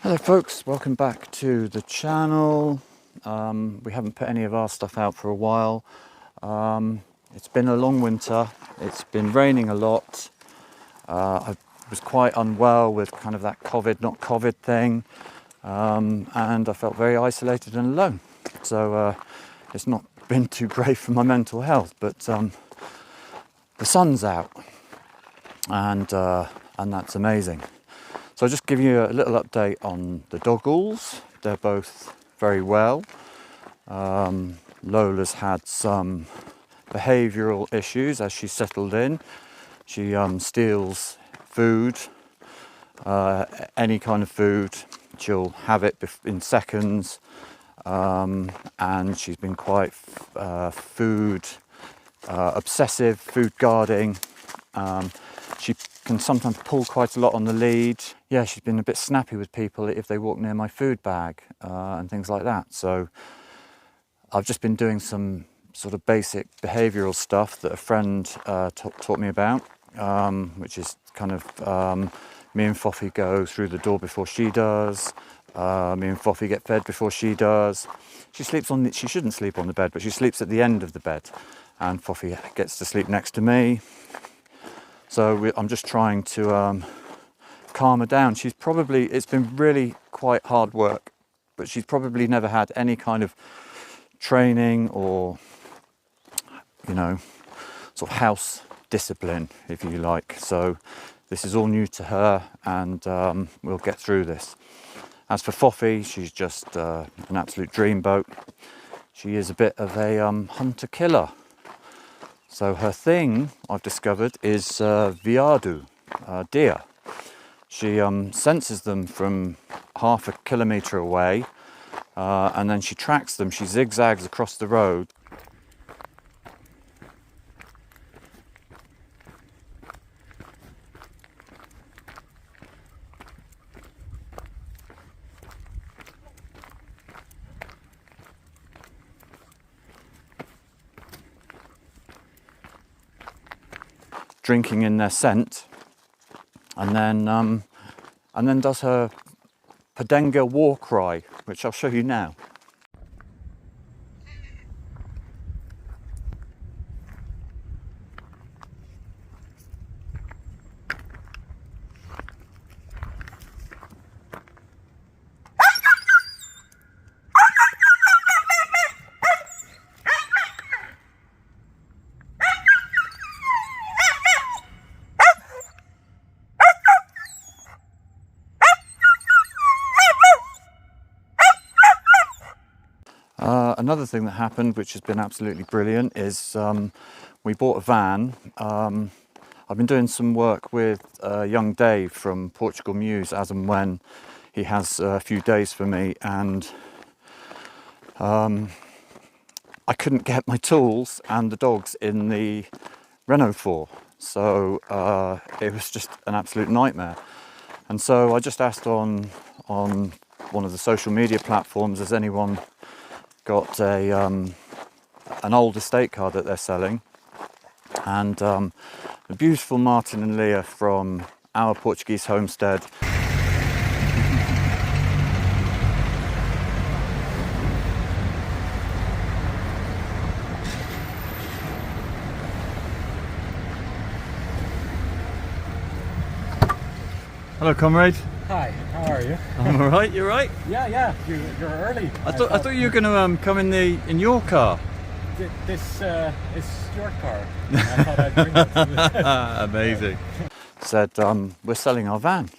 Hello folks, welcome back to the channel. We haven't put any of our stuff out for a while. It's been a long winter, it's been raining a lot. I was quite unwell with kind of that COVID, not COVID thing. And I felt very isolated and alone. So it's not been too great for my mental health, but the sun's out and that's amazing. So I'll just give you a little update on the doggles. They're both very well. Lola's had some behavioural issues as she settled in. She steals food, any kind of food. She'll have it in seconds, and she's been quite food obsessive, food guarding. She can sometimes pull quite a lot on the lead. Yeah, she's been a bit snappy with people if they walk near my food bag and things like that. So I've just been doing some sort of basic behavioural stuff that a friend taught me about, which is kind of me and Fofi go through the door before she does. Me and Fofi get fed before she does. She shouldn't sleep on the bed, but she sleeps at the end of the bed, and Fofi gets to sleep next to me. So I'm just trying to calm her down. It's been really quite hard work, but she's probably never had any kind of training or, sort of house discipline, if you like. So this is all new to her, and we'll get through this. As for Fofi, she's just an absolute dreamboat. She is a bit of a hunter-killer. So her thing, I've discovered, is veado, deer. She senses them from half a kilometre away, and then she tracks them. She zigzags across the road. Drinking in their scent, and then does her Padenga war cry, which I'll show you now. Another thing that happened, which has been absolutely brilliant, is we bought a van. I've been doing some work with young Dave from Portugal Muse as and when he has a few days for me, and I couldn't get my tools and the dogs in the Renault 4, so it was just an absolute nightmare. And so I just asked on one of the social media platforms, has anyone got an old estate car that they're selling? And the beautiful Martin and Leah from our Portuguese homestead. Hello, comrade. Hi, how are you? I'm all right. You're right. Yeah, you're early. I thought you were going to come in your car. This is your car. I thought I'd bring it to you. Amazing. Said we're selling our van,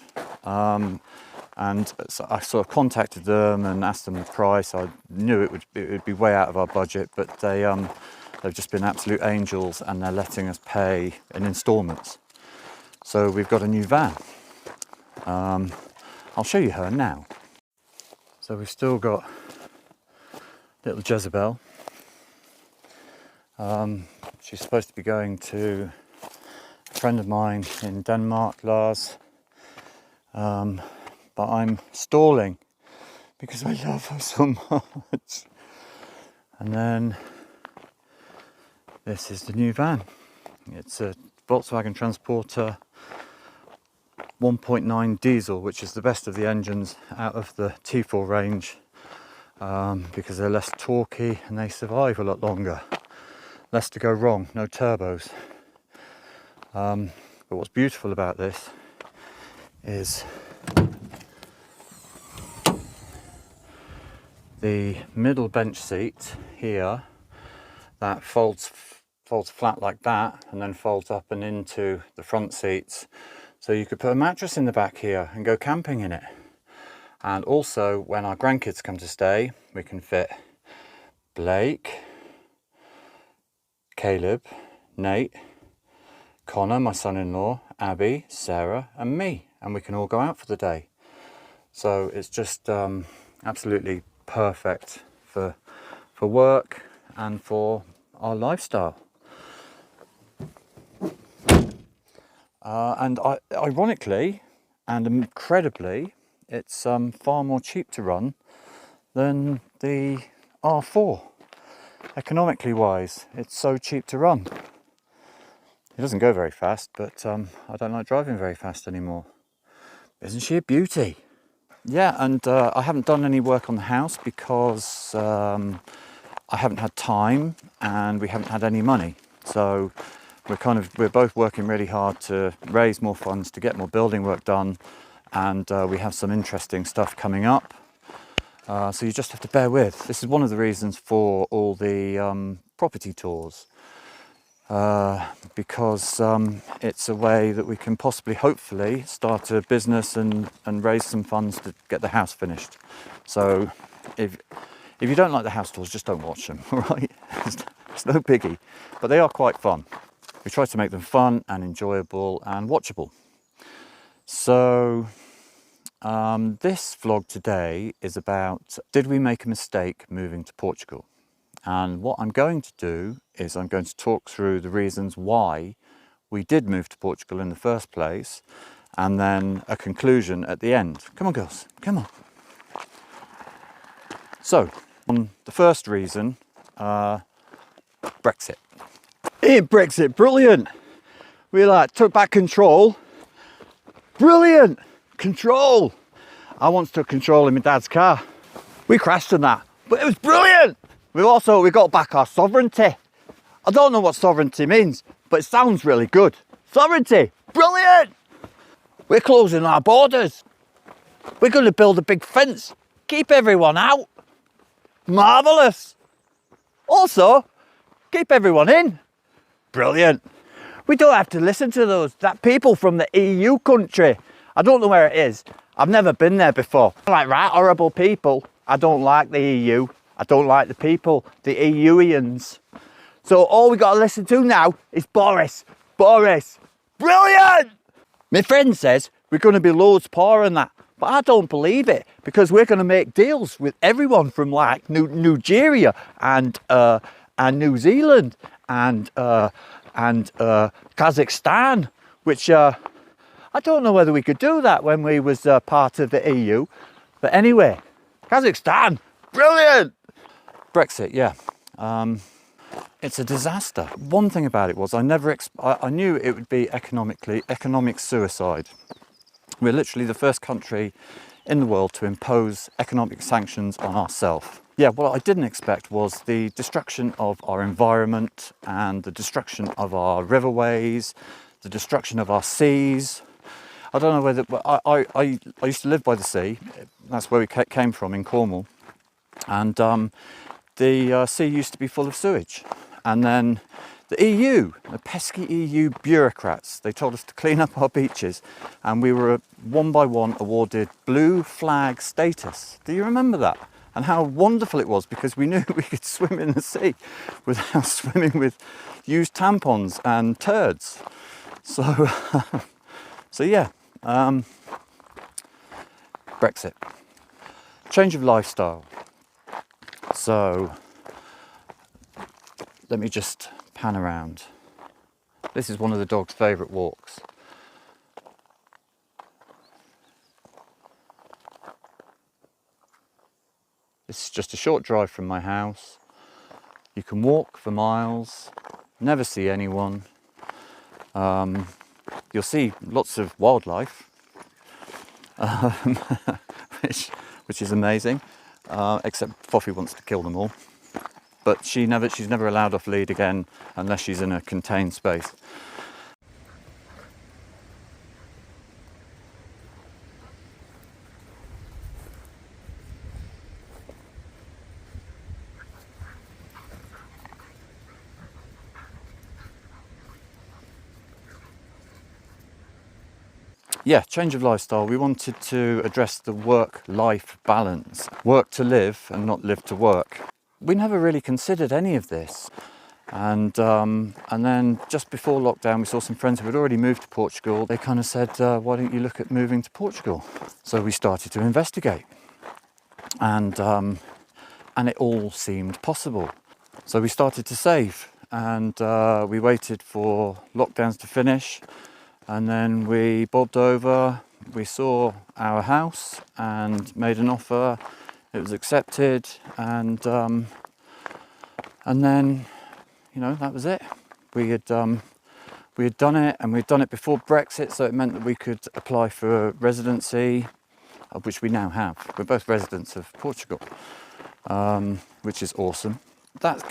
and so I sort of contacted them and asked them the price. I knew it would be way out of our budget, but they've just been absolute angels, and they're letting us pay in instalments. So we've got a new van. I'll show you her now. So we've still got little Jezebel. She's supposed to be going to a friend of mine in Denmark, Lars, but I'm stalling because I love her so much. And then this is the new van. It's a Volkswagen Transporter 1.9 diesel, which is the best of the engines out of the T4 range, because they're less torquey and they survive a lot longer. Less to go wrong, no turbos. But what's beautiful about this is the middle bench seat here that folds flat like that and then folds up and into the front seats. So you could put a mattress in the back here and go camping in it. And also when our grandkids come to stay, we can fit Blake, Caleb, Nate, Connor, my son-in-law, Abby, Sarah and me, and we can all go out for the day. So it's just absolutely perfect for work and for our lifestyle. And ironically and incredibly, it's far more cheap to run than the R4. Economically wise, it's so cheap to run. It doesn't go very fast, but I don't like driving very fast anymore. Isn't she a beauty? Yeah, and I haven't done any work on the house because I haven't had time and we haven't had any money. So we're both working really hard to raise more funds to get more building work done, and we have some interesting stuff coming up. So you just have to bear with. This is one of the reasons for all the property tours, because it's a way that we can possibly, hopefully, start a business and raise some funds to get the house finished. So if you don't like the house tours, just don't watch them, all right? It's no biggie, but they are quite fun. We try to make them fun and enjoyable and watchable. So this vlog today is about, did we make a mistake moving to Portugal? And what I'm going to do is I'm going to talk through the reasons why we did move to Portugal in the first place, and then a conclusion at the end. Come on, girls, come on. So, the first reason, Brexit. Ain't Brexit brilliant? We took back control. Brilliant! Control! I once took control in my dad's car. We crashed in that, but it was brilliant! We got back our sovereignty. I don't know what sovereignty means, but it sounds really good. Sovereignty! Brilliant! We're closing our borders. We're going to build a big fence. Keep everyone out. Marvellous! Also, keep everyone in. Brilliant. We don't have to listen to that people from the EU country. I don't know where it is. I've never been there before. I'm like, right, horrible people. I don't like the EU. I don't like the people, the EUians. So all we got to listen to now is Boris. Boris. Brilliant! My friend says we're going to be loads poorer than that. But I don't believe it, because we're going to make deals with everyone from like Nigeria and New Zealand and Kazakhstan, which I don't know whether we could do that when we was part of the EU. But anyway, Kazakhstan, brilliant! Brexit, yeah. It's a disaster. One thing about it was I knew it would be economic suicide. We're literally the first country in the world to impose economic sanctions on ourselves. Yeah, what I didn't expect was the destruction of our environment and the destruction of our riverways, the destruction of our seas. I don't know whether, I used to live by the sea. That's where we came from, in Cornwall. And the sea used to be full of sewage. And then the EU, the pesky EU bureaucrats, they told us to clean up our beaches, and we were one by one awarded blue flag status. Do you remember that? And how wonderful it was, because we knew we could swim in the sea without swimming with used tampons and turds. So, so yeah, Brexit. Change of lifestyle. So, let me just pan around. This is one of the dog's favourite walks. This is just a short drive from my house. You can walk for miles, never see anyone. You'll see lots of wildlife, um, which is amazing. Except Foffy wants to kill them all. But she's never allowed off lead again unless she's in a contained space. Yeah, change of lifestyle. We wanted to address the work-life balance. Work to live and not live to work. We never really considered any of this. And then just before lockdown, we saw some friends who had already moved to Portugal. They kind of said, why don't you look at moving to Portugal? So we started to investigate. And it all seemed possible. So we started to save. And we waited for lockdowns to finish. And then we bobbed over, we saw our house and made an offer. It was accepted, and then, you know, that was it. We had done it, and we'd done it before Brexit, so it meant that we could apply for residency, which we now have. We're both residents of Portugal, which is awesome. That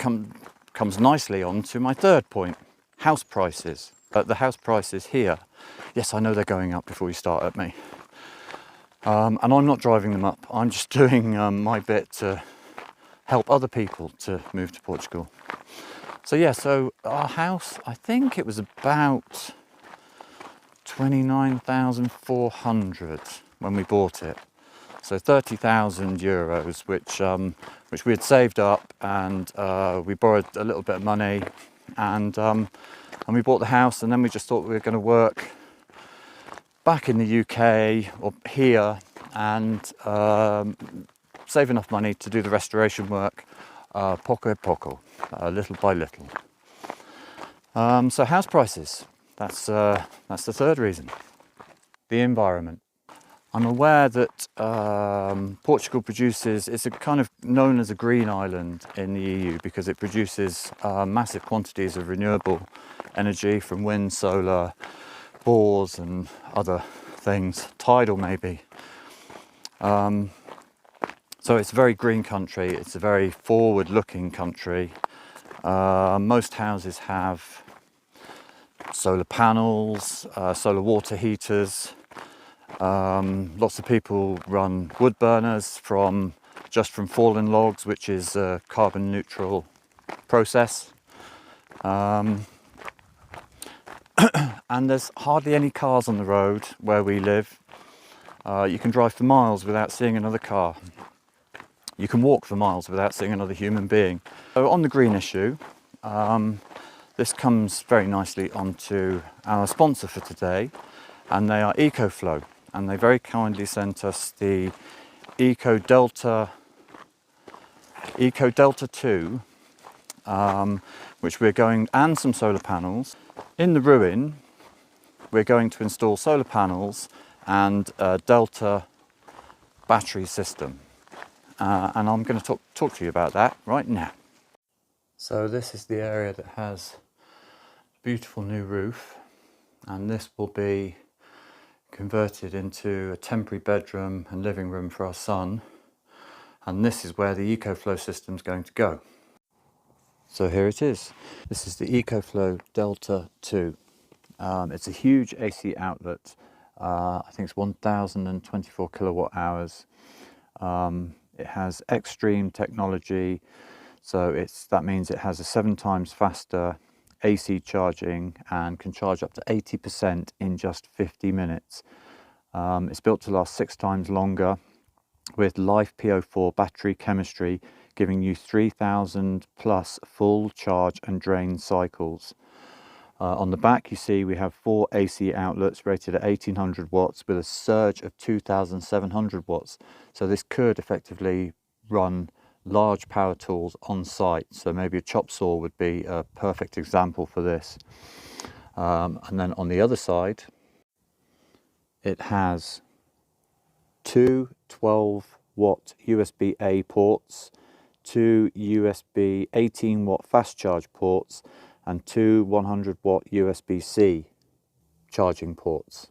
comes nicely on to my third point: house prices. The house prices here, yes, I know they're going up before you start at me. And I'm not driving them up. I'm just doing my bit to help other people to move to Portugal. So yeah, so our house, I think it was about 29,400 when we bought it. So 30,000 euros, which we had saved up, and we borrowed a little bit of money, and we bought the house, and then we just thought we were going to work back in the UK or here and save enough money to do the restoration work poco a poco, little by little. So house prices, that's the third reason. The environment. I'm aware that Portugal produces, it's a kind of known as a green island in the EU because it produces massive quantities of renewable energy from wind, solar, bores and other things, tidal maybe. So it's a very green country, it's a very forward-looking country. Most houses have solar panels, solar water heaters. Lots of people run wood burners from fallen logs, which is a carbon neutral process. And there's hardly any cars on the road where we live. You can drive for miles without seeing another car. You can walk for miles without seeing another human being. So on the green issue, this comes very nicely onto our sponsor for today, and they are EcoFlow. And they very kindly sent us the Eco Delta 2, which we're going, and some solar panels. In the ruin, we're going to install solar panels and a Delta battery system. And I'm going to talk to you about that right now. So this is the area that has a beautiful new roof, and this will be converted into a temporary bedroom and living room for our son, and this is where the EcoFlow system is going to go. So here it is. This is the EcoFlow Delta 2. It's a huge AC outlet. I think it's 1024 kilowatt hours. It has extreme technology, so that means it has a 7 times faster AC charging and can charge up to 80% in just 50 minutes. It's built to last 6 times longer with LiFePO4 battery chemistry, giving you 3,000 plus full charge and drain cycles. On the back you see we have 4 AC outlets rated at 1800 watts with a surge of 2700 watts. So this could effectively run large power tools on site. So maybe a chop saw would be a perfect example for this. And then on the other side, it has 2 12-watt USB-A ports, 2 USB 18-watt fast charge ports, and 2 100-watt USB-C charging ports.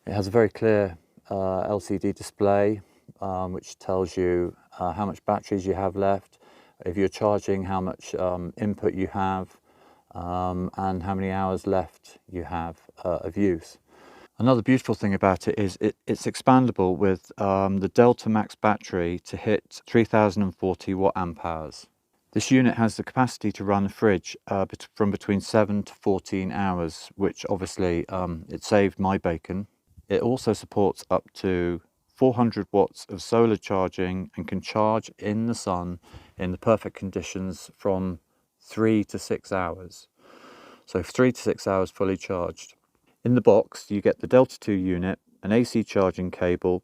It has a very clear LCD display which tells you how much batteries you have left, if you're charging, how much input you have, and how many hours left you have of use. Another beautiful thing about it is it's expandable with the Delta Max battery to hit 3040 watt amp hours. This unit has the capacity to run a fridge from between 7 to 14 hours, which obviously it saved my bacon. It also supports up to 400 watts of solar charging and can charge in the sun in the perfect conditions from 3 to 6 hours. So 3 to 6 hours fully charged. In the box you get the Delta 2 unit, an AC charging cable,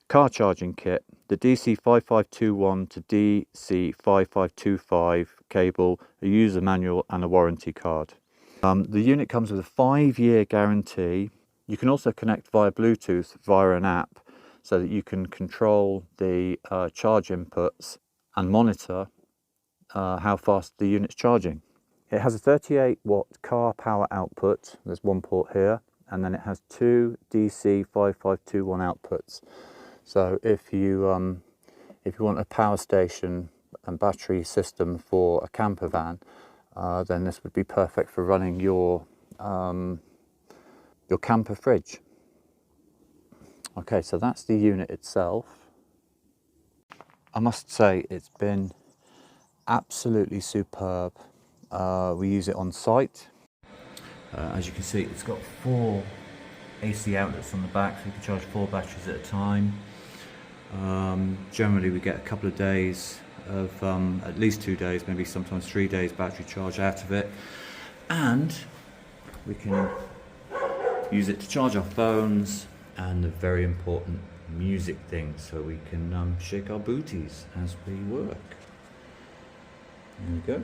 car charging kit, the DC 5521 to DC 5525 cable, a user manual and a warranty card. The unit comes with a 5-year guarantee. You can also connect via Bluetooth via an app so that you can control the charge inputs and monitor how fast the unit's charging. It has a 38 watt car power output, there's one port here, and then it has 2 DC 5521 outputs. So if you want a power station and battery system for a camper van, then this would be perfect for running your camper fridge. Okay, so that's the unit itself. I must say it's been absolutely superb. We use it on site. As you can see, it's got 4 AC outlets on the back, so you can charge 4 batteries at a time. Generally we get a couple of days of, at least 2 days, maybe sometimes 3 days battery charge out of it. And we can use it to charge our phones and the very important music thing, so we can shake our booties as we work. There we go.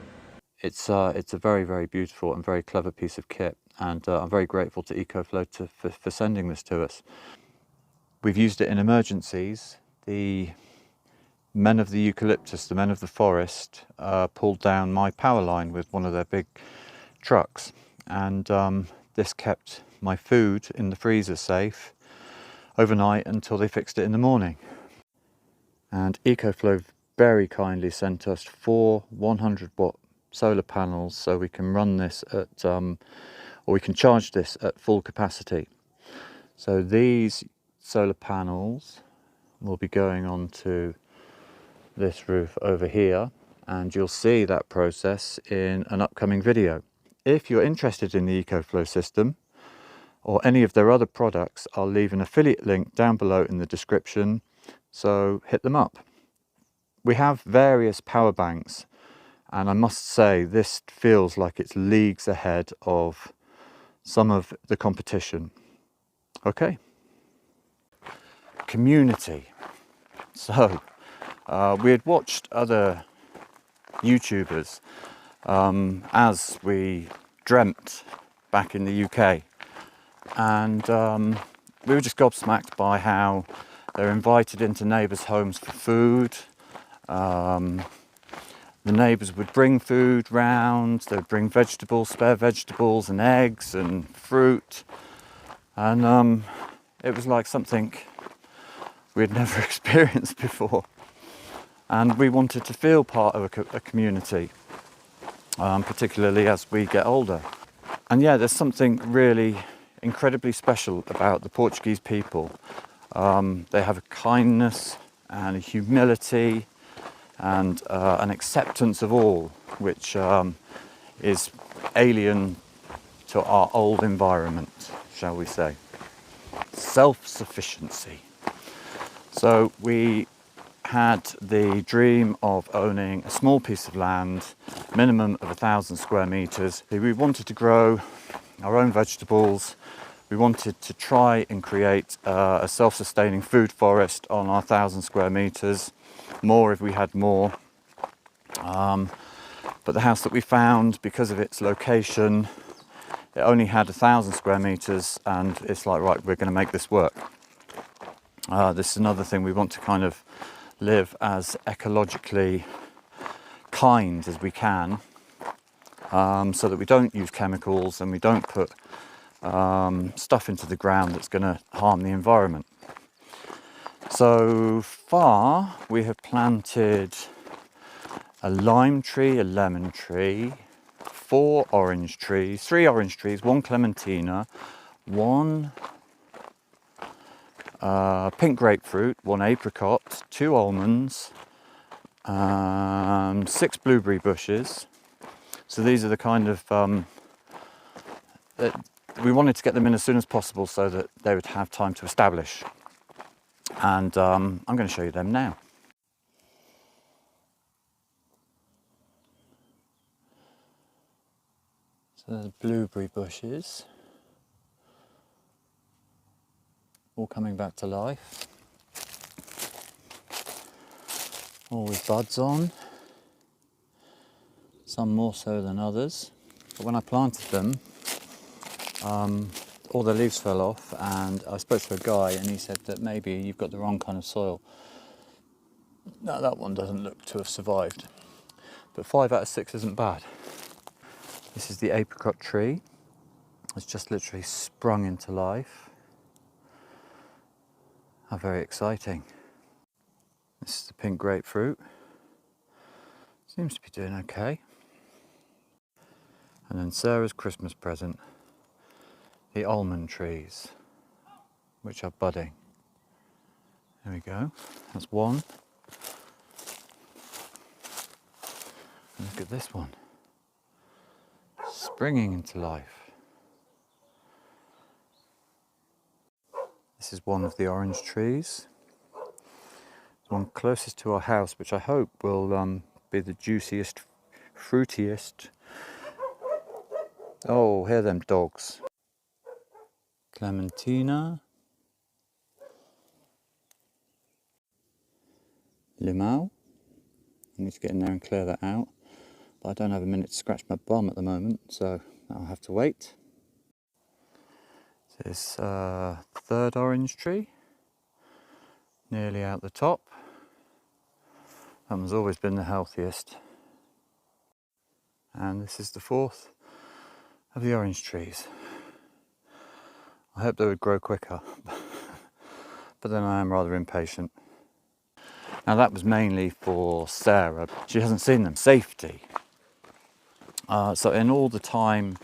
It's a very, very beautiful and very clever piece of kit, and I'm very grateful to EcoFlow for sending this to us. We've used it in emergencies. The men of the eucalyptus, the men of the forest, pulled down my power line with one of their big trucks, and this kept my food in the freezer safe overnight until they fixed it in the morning. And EcoFlow very kindly sent us 4 100 watt solar panels so we can run this at, or we can charge this at full capacity. So these solar panels will be going onto this roof over here, and you'll see that process in an upcoming video. If you're interested in the EcoFlow system or any of their other products, I'll leave an affiliate link down below in the description, so hit them up. We have various power banks, and I must say this feels like it's leagues ahead of some of the competition. Okay. Community. So we had watched other YouTubers as we dreamt back in the UK, and we were just gobsmacked by how they're invited into neighbours' homes for food. The neighbours would bring food round, they'd bring vegetables, spare vegetables and eggs and fruit, and it was like something we had never experienced before, and we wanted to feel part of a community, particularly as we get older. And yeah, there's something really incredibly special about the Portuguese people. They have a kindness and a humility and an acceptance of all, which is alien to our old environment, shall we say. Self-sufficiency. So we had the dream of owning a small piece of land, minimum of 1,000 square meters. We wanted to grow our own vegetables. We wanted to try and create a self-sustaining food forest on our 1,000 square meters, more if we had more. But the house that we found, because of its location, it only had 1,000 square meters, and it's like, right, we're going to make this work. This is another thing, we want to kind of live as ecologically kind as we can, so that we don't use chemicals and we don't put stuff into the ground that's going to harm the environment. So far we have planted a lime tree, a lemon tree, 4 orange trees, 3 orange trees, 1 clementina, 1 pink grapefruit, 1 apricot, 2 almonds, 6 blueberry bushes. So these are the kind of that we wanted to get them in as soon as possible so that they would have time to establish. And I'm going to show you them now. So there's blueberry bushes, all coming back to life, all with buds on, some more so than others. But when I planted them, all the leaves fell off, and I spoke to a guy and he said that maybe you've got the wrong kind of soil. No, that one doesn't look to have survived, but 5 out of 6 isn't bad. This is the apricot tree. It's just literally sprung into life. How very exciting. This is the pink grapefruit. Seems to be doing okay. And then Sarah's Christmas present, the almond trees, which are budding. There we go. That's one. And look at this one, springing into life. This is one of the orange trees. The one closest to our house, which I hope will be the juiciest, fruitiest. Oh, hear them dogs. Clementina. Limau. I need to get in there and clear that out. But I don't have a minute to scratch my bum at the moment, so I'll have to wait. This third orange tree, nearly out the top. That one's always been the healthiest. And this is the 4th of the orange trees. I hope they would grow quicker, but then I am rather impatient. Now that was mainly for Sarah. She hasn't seen them. Safety. So in all the time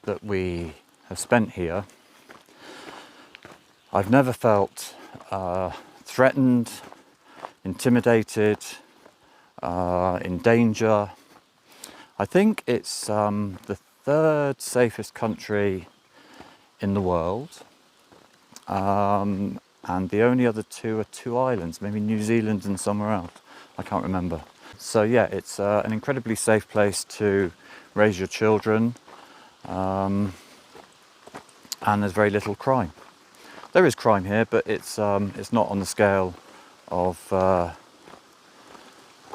that we have spent here, I've never felt threatened, intimidated, in danger. I think it's the 3rd safest country in the world, and the only other 2 are 2 islands, maybe New Zealand and somewhere else. I can't remember. So yeah, it's an incredibly safe place to raise your children, and there's very little crime. There is crime here, but it's not on the scale of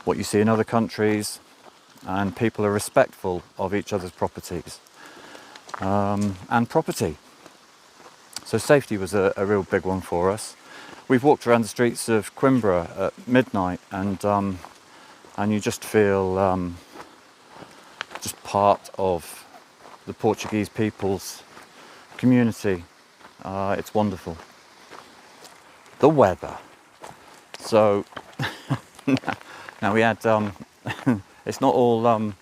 what you see in other countries, and people are respectful of each other's properties and property. So safety was a real big one for us. We've walked around the streets of Coimbra at midnight, and you just feel just part of the Portuguese people's community. It's wonderful. The weather. So now we had it's not all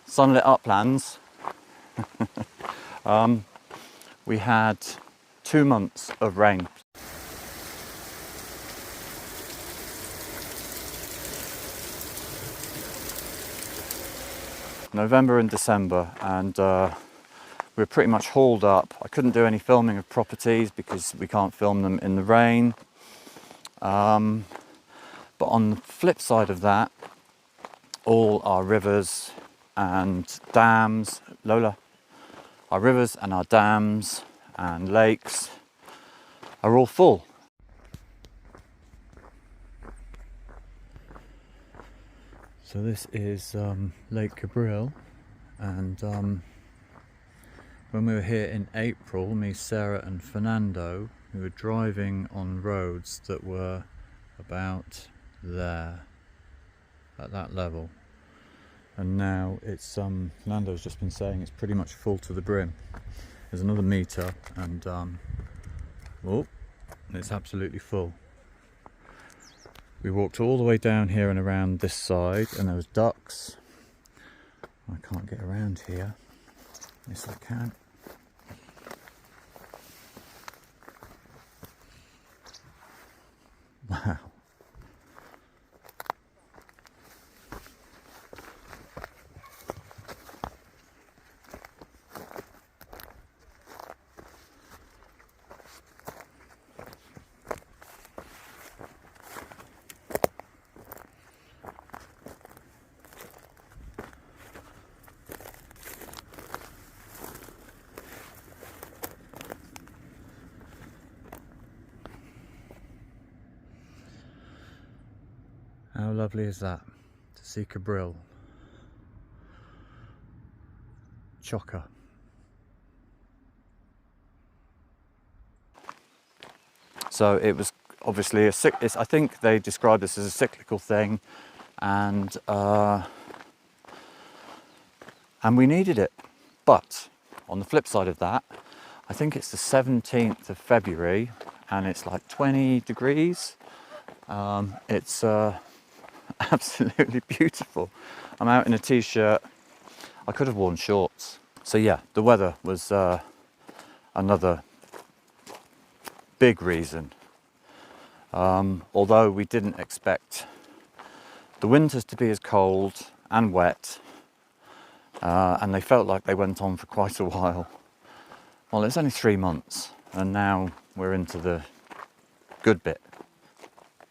sunlit uplands. We had 2 months of rain. November and December, and we were pretty much hauled up. I couldn't do any filming of properties because we can't film them in the rain. But on the flip side of that, all our rivers and dams, Lola, our rivers and our dams and lakes are all full. So this is Lake Cabril, and when we were here in April, me, Sarah and Fernando, we were driving on roads that were about there, at that level. And now it's, Fernando's just been saying it's pretty much full to the brim. There's another meter, and oh, it's absolutely full. We walked all the way down here and around this side, and there was ducks. I can't get around here. Yes, I can. Wow. How lovely is that, to see Cabril. Chocker. So it was obviously I think they described this as a cyclical thing, and we needed it. But on the flip side of that, I think it's the 17th of February, and it's like 20 degrees. It's absolutely beautiful. I'm out in a t-shirt. I could have worn shorts. So yeah, the weather was another big reason. Although we didn't expect the winters to be as cold and wet, and they felt like they went on for quite a while. Well, it's only 3 months, and now we're into the good bit,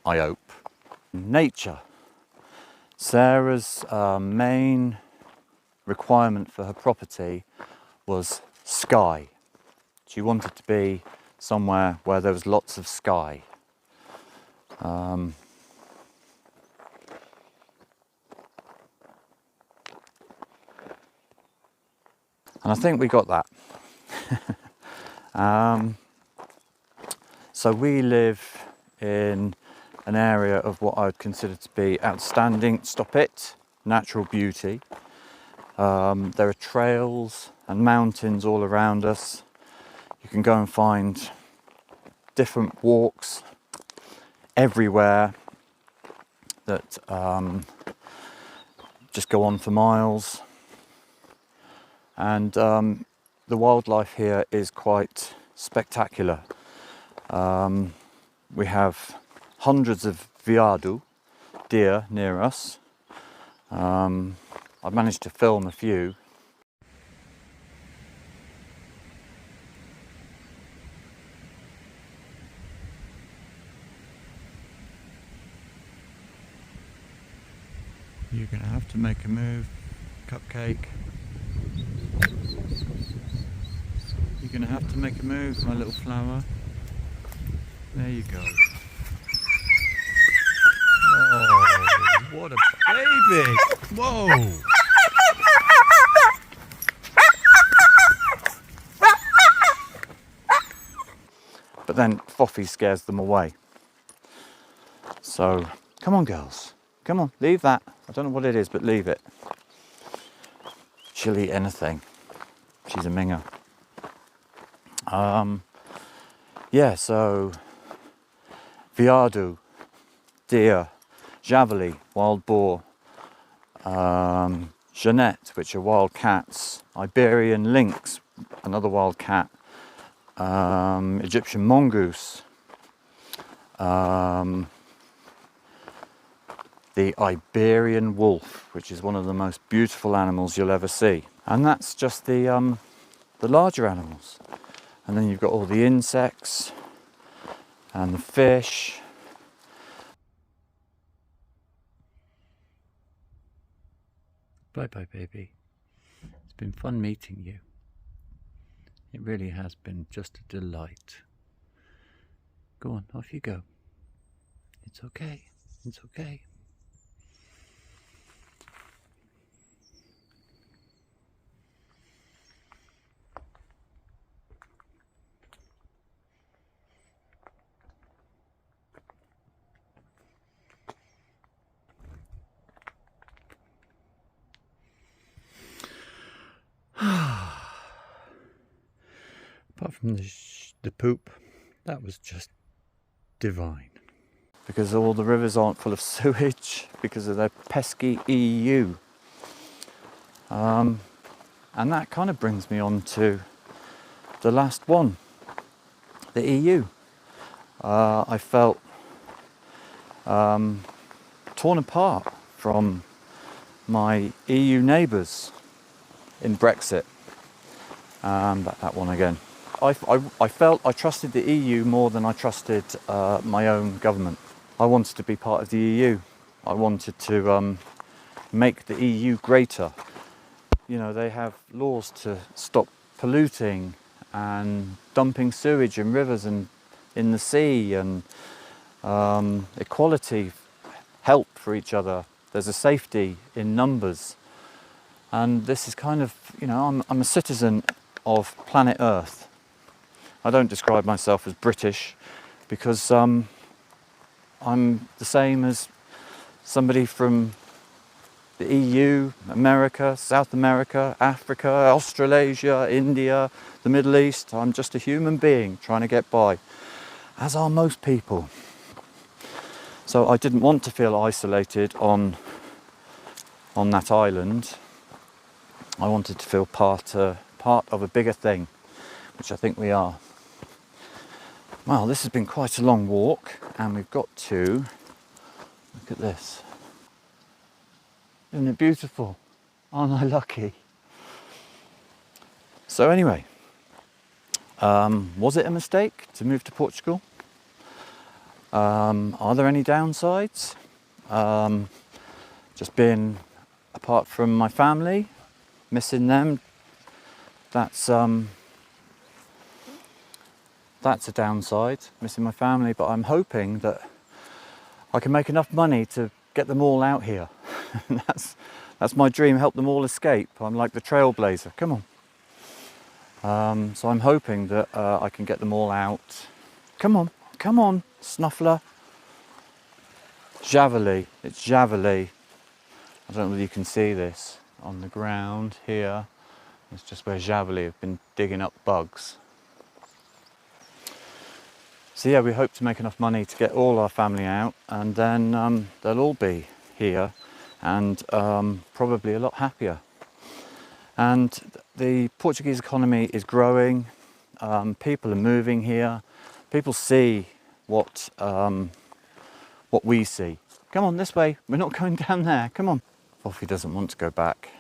I hope. Nature. Sarah's main requirement for her property was sky. She wanted to be somewhere where there was lots of sky. And I think we got that. So we live in an area of what I would consider to be outstanding, natural beauty. There are trails and mountains all around us. You can go and find different walks everywhere that just go on for miles. And the wildlife here is quite spectacular. We have hundreds of veado, deer, near us. I've managed to film a few. You're going to have to make a move, Cupcake. You're going to have to make a move, my little flower. There you go. Oh, what a baby! Whoa! But then Foffy scares them away. So, come on girls. Come on, leave that. I don't know what it is, but leave it. She'll eat anything. She's a minger. Yeah, so veado, deer, javali, wild boar, genet, which are wild cats, Iberian lynx, another wild cat, Egyptian mongoose, the Iberian wolf, which is one of the most beautiful animals you'll ever see. And that's just the larger animals. And then you've got all the insects and the fish. Bye-bye, baby. It's been fun meeting you. It really has been just a delight. Go on, off you go. It's okay. It's okay. Apart from the poop, that was just divine. because all the rivers aren't full of sewage because of their pesky EU. And that kind of brings me on to the last one, the EU. I felt torn apart from my EU neighbours in Brexit. That one again. I felt I trusted the EU more than I trusted my own government. I wanted to be part of the EU. I wanted to make the EU greater. You know, they have laws to stop polluting and dumping sewage in rivers and in the sea, and equality, help for each other. There's a safety in numbers. And this is kind of, you know, I'm a citizen of planet Earth. I don't describe myself as British because I'm the same as somebody from the EU, America, South America, Africa, Australasia, India, the Middle East. I'm just a human being trying to get by, as are most people. So I didn't want to feel isolated on that island. I wanted to feel part of a bigger thing, which I think we are. Well, this has been quite a long walk, and we've got to look at this. Isn't it beautiful? Aren't I lucky? So anyway, was it a mistake to move to Portugal? Are there any downsides? Just being apart from my family, missing them, that's a downside, missing my family, but I'm hoping that I can make enough money to get them all out here. That's my dream, help them all escape. I'm like the trailblazer, come on. So I'm hoping that I can get them all out. Come on, Snuffler. Javeli, it's Javeli. I don't know whether you can see this on the ground here. It's just where Javeli have been digging up bugs. So yeah, we hope to make enough money to get all our family out, and then they'll all be here and probably a lot happier. And the Portuguese economy is growing. People are moving here. People see what we see. Come on, this way. We're not going down there. Come on. Fofi doesn't want to go back.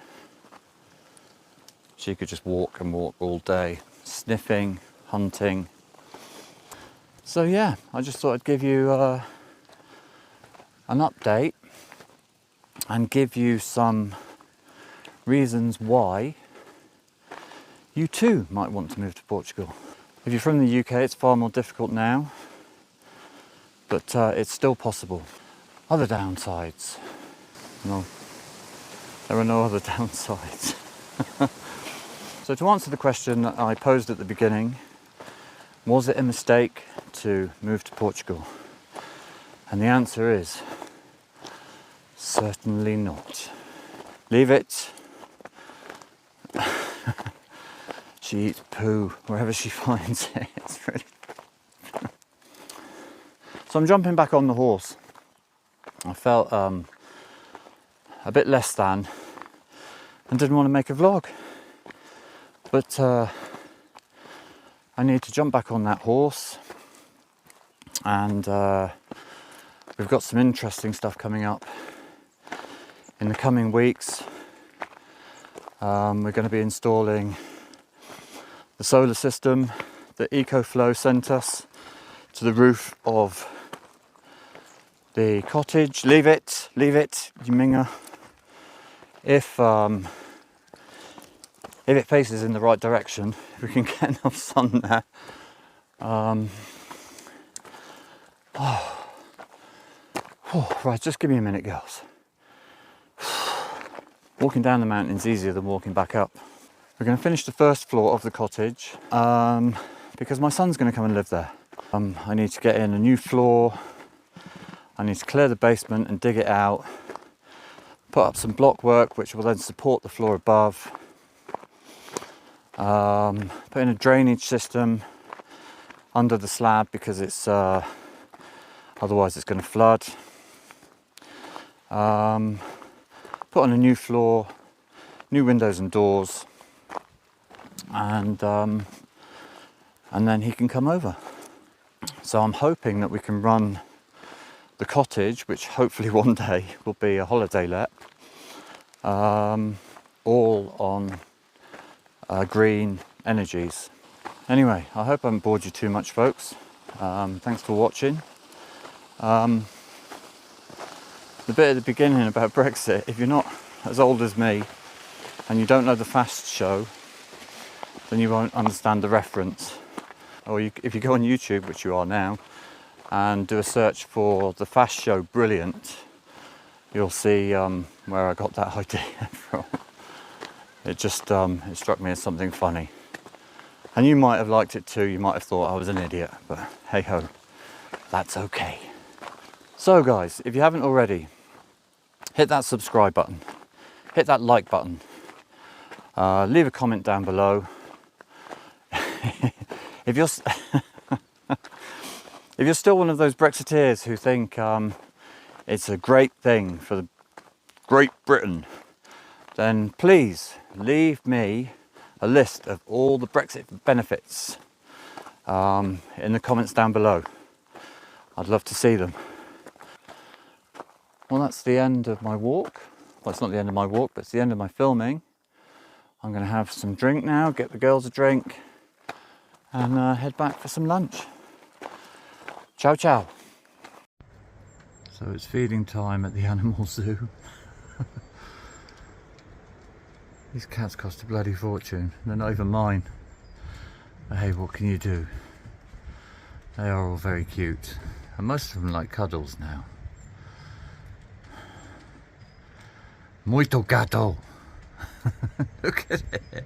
She could just walk and walk all day, sniffing, hunting. So yeah, I just thought I'd give you an update and give you some reasons why you too might want to move to Portugal. If you're from the UK, it's far more difficult now, but it's still possible. Other downsides? No, there are no other downsides. So to answer the question that I posed at the beginning, was it a mistake to move to Portugal? And the answer is certainly not. Leave it. She eats poo wherever she finds it. It's really... So I'm jumping back on the horse. I felt a bit less than and didn't want to make a vlog. But I need to jump back on that horse, and we've got some interesting stuff coming up in the coming weeks. We're going to be installing the solar system that EcoFlow sent us to the roof of the cottage. Leave it, you minger. If it faces in the right direction, if we can get enough sun there. Right, just give me a minute, girls. Walking down the mountain is easier than walking back up. We're going to finish the first floor of the cottage because my son's going to come and live there. I need to get in a new floor. I need to clear the basement and dig it out. Put up some block work which will then support the floor above. Put in a drainage system under the slab because it's otherwise it's going to flood. Put on a new floor, new windows and doors, and then he can come over. So I'm hoping that we can run the cottage, which hopefully one day will be a holiday let, all on green energies. Anyway, I hope I haven't bored you too much, folks. Thanks for watching. The bit at the beginning about Brexit, if you're not as old as me and you don't know the Fast Show, then you won't understand the reference. Or if you go on YouTube, which you are now, and do a search for the Fast Show Brilliant, you'll see where I got that idea from. It just it struck me as something funny. And you might have liked it too, you might have thought I was an idiot, but hey ho, that's okay. So guys, if you haven't already, hit that subscribe button, hit that like button, leave a comment down below. If you're if you're still one of those Brexiteers who think it's a great thing for the Great Britain, then please leave me a list of all the Brexit benefits in the comments down below. I'd love to see them. Well, that's the end of my walk. Well, it's not the end of my walk, but it's the end of my filming. I'm going to have some drink now, get the girls a drink, and head back for some lunch. Ciao, ciao. So it's feeding time at the animal zoo. These cats cost a bloody fortune. They're not even mine. But hey, what can you do? They are all very cute. And most of them like cuddles now. Muito gato. Look at it.